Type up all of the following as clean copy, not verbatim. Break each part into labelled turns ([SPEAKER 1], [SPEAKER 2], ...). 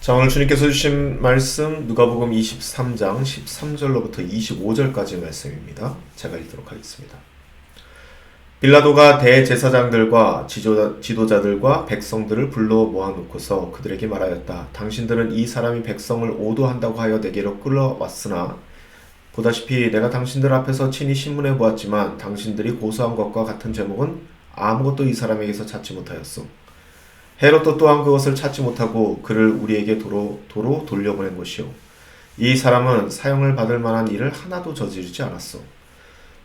[SPEAKER 1] 자, 오늘 주님께서 주신 말씀 누가복음 23장 13절로부터 25절까지 말씀입니다. 제가 읽도록 하겠습니다. 빌라도가 대제사장들과 지도자들과 백성들을 불러 모아놓고서 그들에게 말하였다. 당신들은 이 사람이 백성을 오도한다고 하여 내게로 끌어왔으나 보다시피 내가 당신들 앞에서 친히 신문해 보았지만 당신들이 고소한 것과 같은 제목은 아무것도 이 사람에게서 찾지 못하였소. 헤롯도 또한 그것을 찾지 못하고 그를 우리에게 도로 돌려보낸 것이요. 이 사람은 사형을 받을 만한 일을 하나도 저지르지 않았소.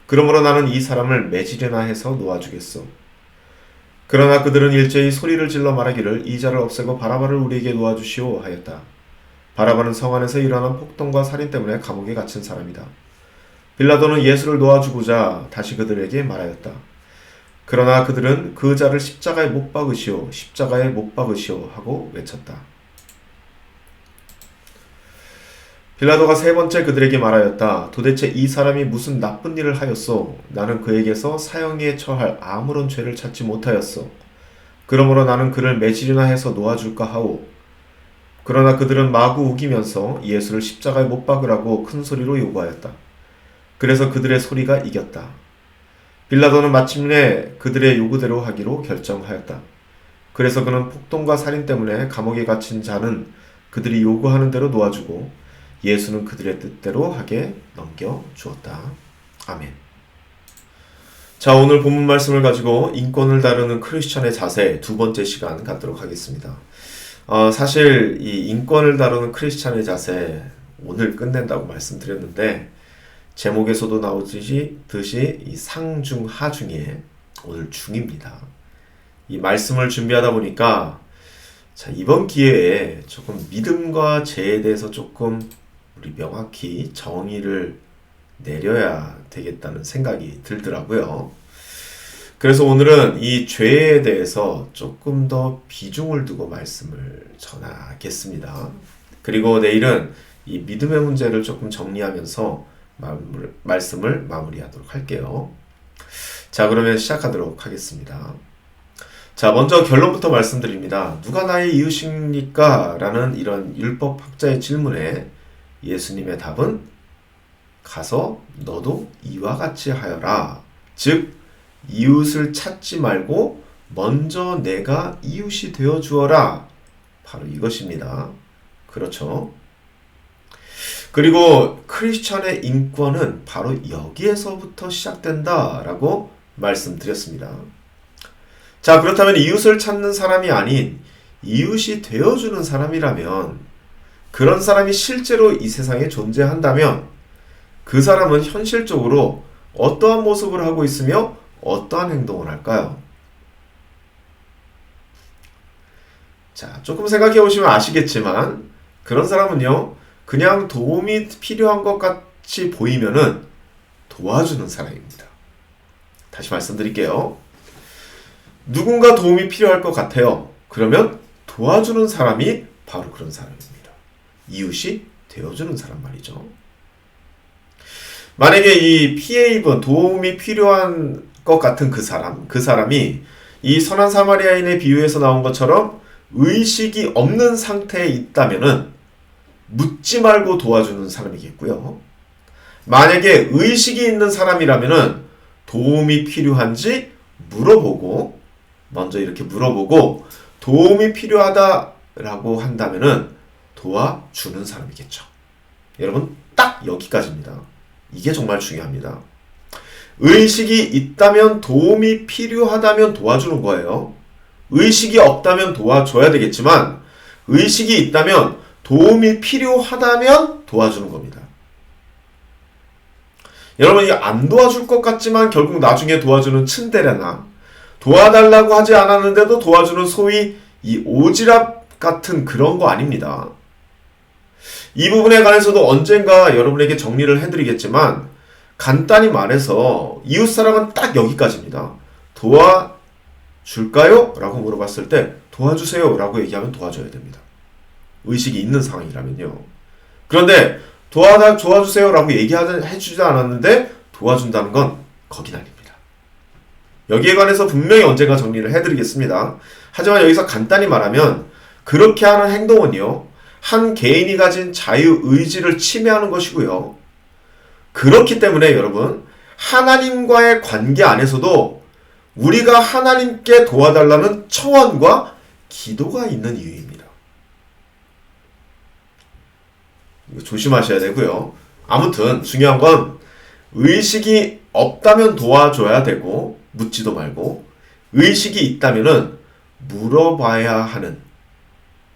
[SPEAKER 1] 그러므로 나는 이 사람을 매질이나 해서 놓아주겠소. 그러나 그들은 일제히 소리를 질러 말하기를 이 자를 없애고 바라바를 우리에게 놓아주시오 하였다. 바라바는 성 안에서 일어난 폭동과 살인 때문에 감옥에 갇힌 사람이다. 빌라도는 예수를 놓아주고자 다시 그들에게 말하였다. 그러나 그들은 그 자를 십자가에 못 박으시오, 십자가에 못 박으시오 하고 외쳤다. 빌라도가 세 번째 그들에게 말하였다. 도대체 이 사람이 무슨 나쁜 일을 하였소? 나는 그에게서 사형에 처할 아무런 죄를 찾지 못하였소. 그러므로 나는 그를 매질이나 해서 놓아줄까 하오. 그러나 그들은 마구 우기면서 예수를 십자가에 못 박으라고 큰 소리로 요구하였다. 그래서 그들의 소리가 이겼다. 빌라도는 마침내 그들의 요구대로 하기로 결정하였다. 그래서 그는 폭동과 살인 때문에 감옥에 갇힌 자는 그들이 요구하는 대로 놓아주고 예수는 그들의 뜻대로 하게 넘겨주었다. 아멘. 자, 오늘 본문 말씀을 가지고 인권을 다루는 크리스천의 자세 두 번째 시간 갖도록 하겠습니다. 사실 이 인권을 다루는 크리스천의 자세 오늘 끝낸다고 말씀드렸는데 제목에서도 나오듯이 이 상중 하중에 오늘 중입니다. 이 말씀을 준비하다 보니까 자, 이번 기회에 조금 믿음과 죄에 대해서 조금 우리 명확히 정의를 내려야 되겠다는 생각이 들더라고요. 그래서 오늘은 이 죄에 대해서 조금 더 비중을 두고 말씀을 전하겠습니다. 그리고 내일은 이 믿음의 문제를 조금 정리하면서 말씀을 마무리하도록 할게요. 자, 그러면 시작하도록 하겠습니다. 자, 먼저 결론부터 말씀드립니다. 누가 나의 이웃입니까? 라는 이런 율법학자의 질문에 예수님의 답은 가서 너도 이와 같이 하여라. 즉 이웃을 찾지 말고 먼저 내가 이웃이 되어 주어라. 바로 이것입니다. 그렇죠? 그리고 크리스천의 인권은 바로 여기에서부터 시작된다라고 말씀드렸습니다. 자, 그렇다면 이웃을 찾는 사람이 아닌 이웃이 되어주는 사람이라면, 그런 사람이 실제로 이 세상에 존재한다면 그 사람은 현실적으로 어떠한 모습을 하고 있으며 어떠한 행동을 할까요? 자, 조금 생각해 보시면 아시겠지만 그런 사람은요, 그냥 도움이 필요한 것 같이 보이면은 도와주는 사람입니다. 다시 말씀드릴게요. 누군가 도움이 필요할 것 같아요. 그러면 도와주는 사람이 바로 그런 사람입니다. 이웃이 되어주는 사람 말이죠. 만약에 이 피해 입은 도움이 필요한 것 같은 그 사람이 이 선한 사마리아인의 비유에서 나온 것처럼 의식이 없는 상태에 있다면은 묻지 말고 도와주는 사람이겠고요. 만약에 의식이 있는 사람이라면은 도움이 필요한지 물어보고, 먼저 이렇게 물어보고 도움이 필요하다라고 한다면은 도와주는 사람이겠죠. 여러분, 딱 여기까지입니다. 이게 정말 중요합니다. 의식이 있다면, 도움이 필요하다면 도와주는 거예요. 의식이 없다면 도와줘야 되겠지만 의식이 있다면, 도움이 필요하다면 도와주는 겁니다. 여러분, 이게 안 도와줄 것 같지만 결국 나중에 도와주는 츤데레나 도와달라고 하지 않았는데도 도와주는 소위 이 오지랖 같은 그런 거 아닙니다. 이 부분에 관해서도 언젠가 여러분에게 정리를 해드리겠지만 간단히 말해서 이웃사랑은 딱 여기까지입니다. 도와줄까요? 라고 물어봤을 때 도와주세요 라고 얘기하면 도와줘야 됩니다. 의식이 있는 상황이라면요. 그런데 도와주세요 라고 해주지 않았는데 도와준다는 건 거긴 아닙니다. 여기에 관해서 분명히 언젠가 정리를 해드리겠습니다. 하지만 여기서 간단히 말하면 그렇게 하는 행동은요, 한 개인이 가진 자유의지를 침해하는 것이고요. 그렇기 때문에 여러분, 하나님과의 관계 안에서도 우리가 하나님께 도와달라는 청원과 기도가 있는 이유입니다. 이거 조심하셔야 되고요. 아무튼 중요한 건 의식이 없다면 도와줘야 되고 묻지도 말고, 의식이 있다면은 물어봐야 하는,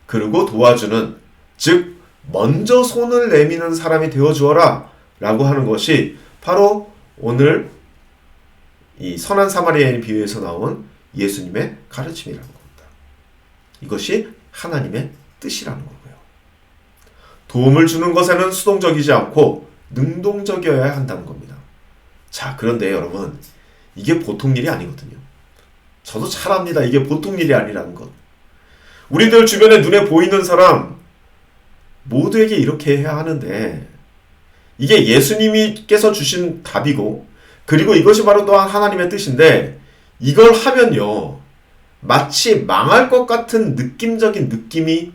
[SPEAKER 1] 그리고 도와주는, 즉 먼저 손을 내미는 사람이 되어주어라 라고 하는 것이 바로 오늘 이 선한 사마리아인 비유에서 나온 예수님의 가르침이라는 겁니다. 이것이 하나님의 뜻이라는 거고요. 도움을 주는 것에는 수동적이지 않고 능동적이어야 한다는 겁니다. 자, 그런데 여러분, 이게 보통 일이 아니거든요. 저도 잘 압니다. 이게 보통 일이 아니라는 것. 우리들 주변에 눈에 보이는 사람 모두에게 이렇게 해야 하는데, 이게 예수님께서 주신 답이고, 그리고 이것이 바로 또한 하나님의 뜻인데, 이걸 하면요, 마치 망할 것 같은 느낌적인 느낌이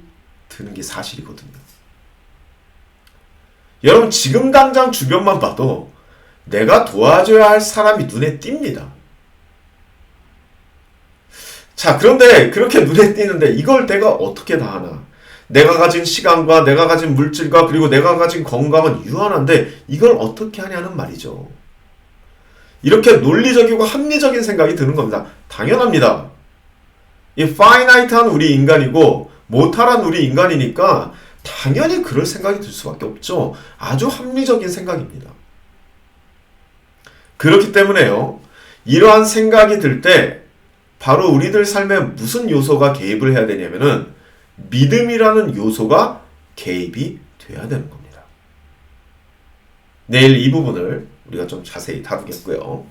[SPEAKER 1] 드는 게 사실이거든요. 여러분, 지금 당장 주변만 봐도 내가 도와줘야 할 사람이 눈에 띕니다. 자, 그런데 그렇게 눈에 띄는데 이걸 내가 어떻게 다 하나? 내가 가진 시간과 내가 가진 물질과 그리고 내가 가진 건강은 유한한데 이걸 어떻게 하냐는 말이죠. 이렇게 논리적이고 합리적인 생각이 드는 겁니다. 당연합니다. 이 finite한 우리 인간이고 모탈한 우리 인간이니까 당연히 그럴 생각이 들 수밖에 없죠. 아주 합리적인 생각입니다. 그렇기 때문에요, 이러한 생각이 들 때 바로 우리들 삶에 무슨 요소가 개입을 해야 되냐면은 믿음이라는 요소가 개입이 돼야 되는 겁니다. 내일 이 부분을 우리가 좀 자세히 다루겠고요.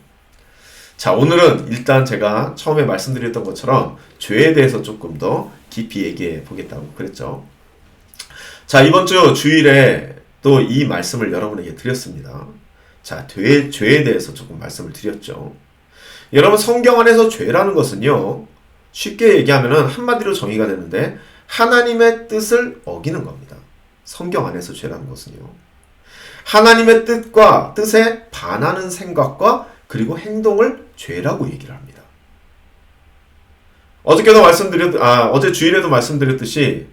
[SPEAKER 1] 자, 오늘은 일단 제가 처음에 말씀드렸던 것처럼 죄에 대해서 조금 더 깊이 얘기해 보겠다고 그랬죠. 자, 이번 주 주일에 또 이 말씀을 여러분에게 드렸습니다. 자, 죄에 대해서 조금 말씀을 드렸죠. 여러분, 성경 안에서 죄라는 것은요, 쉽게 얘기하면 한마디로 정의가 되는데 하나님의 뜻을 어기는 겁니다. 성경 안에서 죄라는 것은요, 하나님의 뜻과 뜻에 반하는 생각과 그리고 행동을 죄라고 얘기를 합니다. 어제 주일에도 말씀드렸듯이,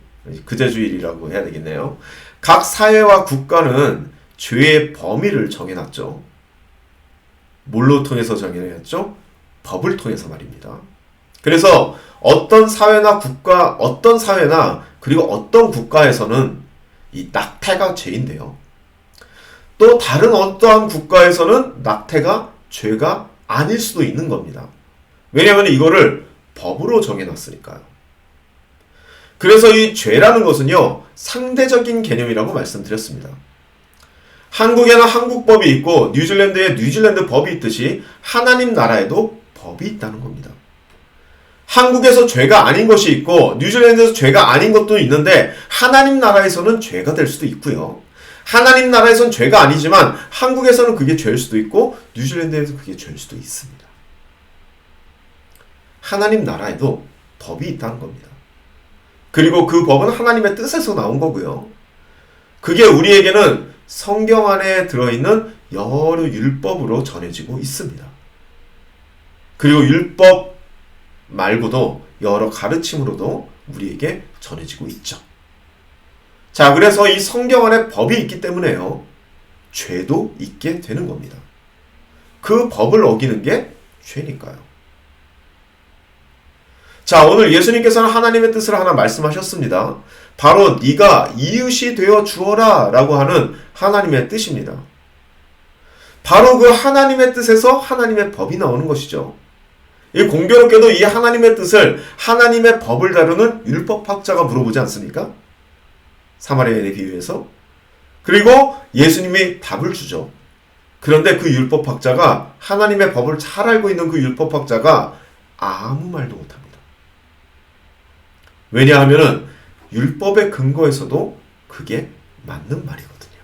[SPEAKER 1] 그제 주일이라고 해야 되겠네요. 각 사회와 국가는 죄의 범위를 정해놨죠. 뭘로 통해서 정해놨죠? 법을 통해서 말입니다. 그래서 어떤 사회나 그리고 어떤 국가에서는 이 낙태가 죄인데요, 또 다른 어떠한 국가에서는 낙태가 죄가 아닐 수도 있는 겁니다. 왜냐하면 이거를 법으로 정해놨으니까요. 그래서 이 죄라는 것은요, 상대적인 개념이라고 말씀드렸습니다. 한국에는 한국법이 있고 뉴질랜드에 뉴질랜드 법이 있듯이 하나님 나라에도 법이 있다는 겁니다. 한국에서 죄가 아닌 것이 있고 뉴질랜드에서 죄가 아닌 것도 있는데 하나님 나라에서는 죄가 될 수도 있고요. 하나님 나라에서는 죄가 아니지만 한국에서는 그게 죄일 수도 있고 뉴질랜드에서 그게 죄일 수도 있습니다. 하나님 나라에도 법이 있다는 겁니다. 그리고 그 법은 하나님의 뜻에서 나온 거고요. 그게 우리에게는 성경 안에 들어있는 여러 율법으로 전해지고 있습니다. 그리고 율법 말고도 여러 가르침으로도 우리에게 전해지고 있죠. 자, 그래서 이 성경 안에 법이 있기 때문에요, 죄도 있게 되는 겁니다. 그 법을 어기는 게 죄니까요. 자, 오늘 예수님께서는 하나님의 뜻을 하나 말씀하셨습니다. 바로 네가 이웃이 되어 주어라 라고 하는 하나님의 뜻입니다. 바로 그 하나님의 뜻에서 하나님의 법이 나오는 것이죠. 이 공교롭게도 이 하나님의 뜻을, 하나님의 법을 다루는 율법학자가 물어보지 않습니까? 사마리아인의 비유에서. 그리고 예수님이 답을 주죠. 그런데 그 율법학자가, 하나님의 법을 잘 알고 있는 그 율법학자가 아무 말도 못합니다. 왜냐하면 율법의 근거에서도 그게 맞는 말이거든요.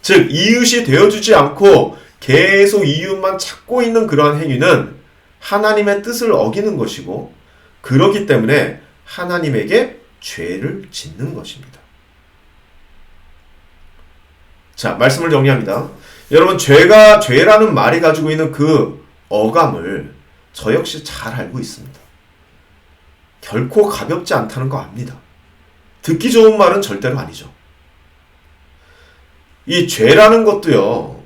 [SPEAKER 1] 즉, 이웃이 되어주지 않고 계속 이웃만 찾고 있는 그러한 행위는 하나님의 뜻을 어기는 것이고, 그렇기 때문에 하나님에게 죄를 짓는 것입니다. 자, 말씀을 정리합니다. 여러분, 죄라는 말이 가지고 있는 그 어감을 저 역시 잘 알고 있습니다. 결코 가볍지 않다는 거 압니다. 듣기 좋은 말은 절대로 아니죠. 이 죄라는 것도요,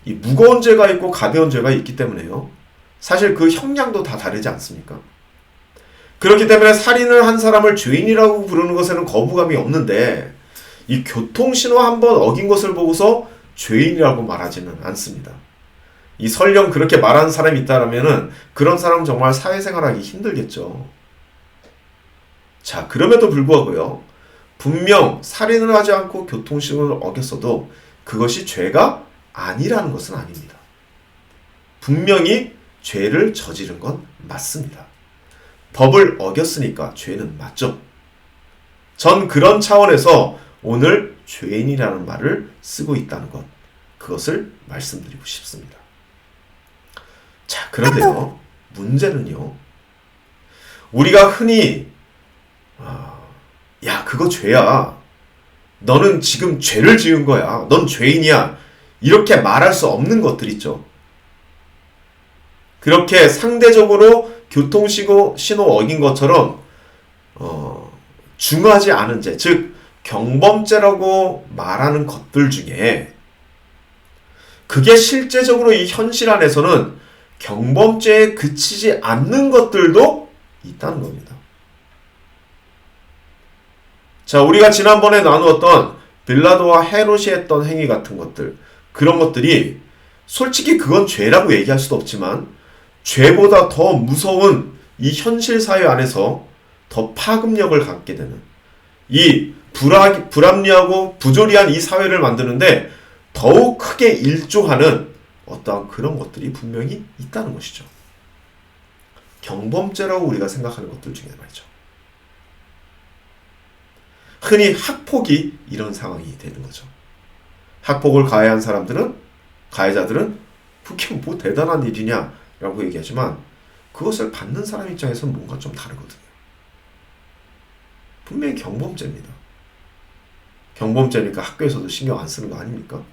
[SPEAKER 1] 이 무거운 죄가 있고 가벼운 죄가 있기 때문에요. 사실 그 형량도 다 다르지 않습니까? 그렇기 때문에 살인을 한 사람을 죄인이라고 부르는 것에는 거부감이 없는데, 이 교통신호 한번 어긴 것을 보고서 죄인이라고 말하지는 않습니다. 이 설령 그렇게 말하는 사람이 있다라면은 그런 사람은 정말 사회생활하기 힘들겠죠. 자, 그럼에도 불구하고요, 분명 살인을 하지 않고 교통신호를 어겼어도 그것이 죄가 아니라는 것은 아닙니다. 분명히 죄를 저지른 건 맞습니다. 법을 어겼으니까 죄는 맞죠. 전 그런 차원에서 오늘 죄인이라는 말을 쓰고 있다는 것, 그것을 말씀드리고 싶습니다. 자, 그런데요, 문제는요, 우리가 흔히 야, 그거 죄야, 너는 지금 죄를 지은 거야, 넌 죄인이야, 이렇게 말할 수 없는 것들 있죠. 그렇게 상대적으로 교통신호 어긴 것처럼 중하지 않은 죄, 즉 경범죄라고 말하는 것들 중에 그게 실제적으로 이 현실 안에서는 경범죄에 그치지 않는 것들도 있다는 겁니다. 자, 우리가 지난번에 나누었던 빌라도와 헤롯이 했던 행위 같은 것들, 그런 것들이 솔직히 그건 죄라고 얘기할 수도 없지만 죄보다 더 무서운 이 현실 사회 안에서 더 파급력을 갖게 되는, 이 불합리하고 부조리한 이 사회를 만드는데 더욱 크게 일조하는 어떠한 그런 것들이 분명히 있다는 것이죠. 경범죄라고 우리가 생각하는 것들 중에 말이죠. 흔히 학폭이 이런 상황이 되는 거죠. 학폭을 가해한 가해자들은 그게 뭐 대단한 일이냐라고 얘기하지만 그것을 받는 사람 입장에서는 뭔가 좀 다르거든요. 분명히 경범죄입니다. 경범죄니까 학교에서도 신경 안 쓰는 거 아닙니까?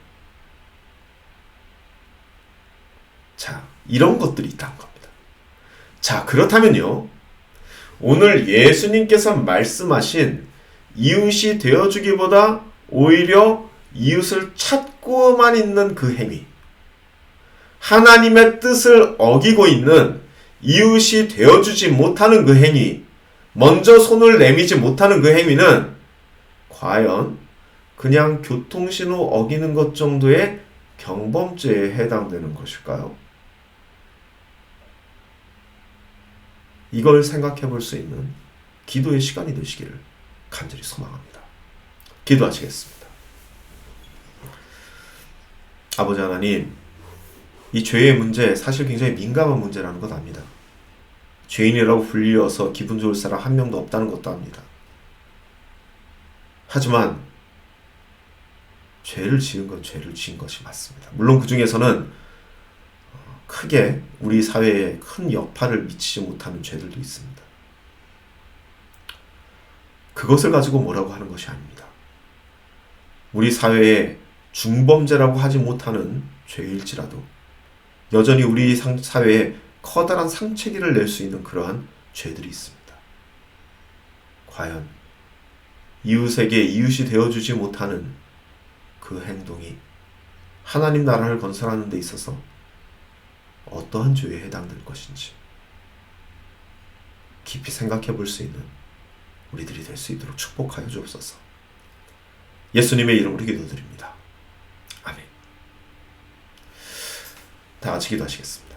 [SPEAKER 1] 자, 이런 것들이 있다는 겁니다. 자, 그렇다면요, 오늘 예수님께서 말씀하신 이웃이 되어주기보다 오히려 이웃을 찾고만 있는 그 행위, 하나님의 뜻을 어기고 있는 이웃이 되어주지 못하는 그 행위, 먼저 손을 내미지 못하는 그 행위는 과연 그냥 교통신호 어기는 것 정도의 경범죄에 해당되는 것일까요? 이걸 생각해 볼 수 있는 기도의 시간이 되시기를 간절히 소망합니다. 기도하시겠습니다. 아버지 하나님, 이 죄의 문제 사실 굉장히 민감한 문제라는 것 압니다. 죄인이라고 불리어서 기분 좋을 사람 한 명도 없다는 것도 압니다. 하지만 죄를 지은 건 죄를 지은 것이 맞습니다. 물론 그 중에서는 크게 우리 사회에 큰 여파를 미치지 못하는 죄들도 있습니다. 그것을 가지고 뭐라고 하는 것이 아닙니다. 우리 사회에 중범죄라고 하지 못하는 죄일지라도 여전히 우리 사회에 커다란 상처기를 낼 수 있는 그러한 죄들이 있습니다. 과연 이웃에게 이웃이 되어주지 못하는 그 행동이 하나님 나라를 건설하는 데 있어서 어떠한 죄에 해당될 것인지 깊이 생각해 볼 수 있는 우리들이 될 수 있도록 축복하여 주옵소서. 예수님의 이름으로 기도드립니다. 아멘. 다 같이 기도하시겠습니다.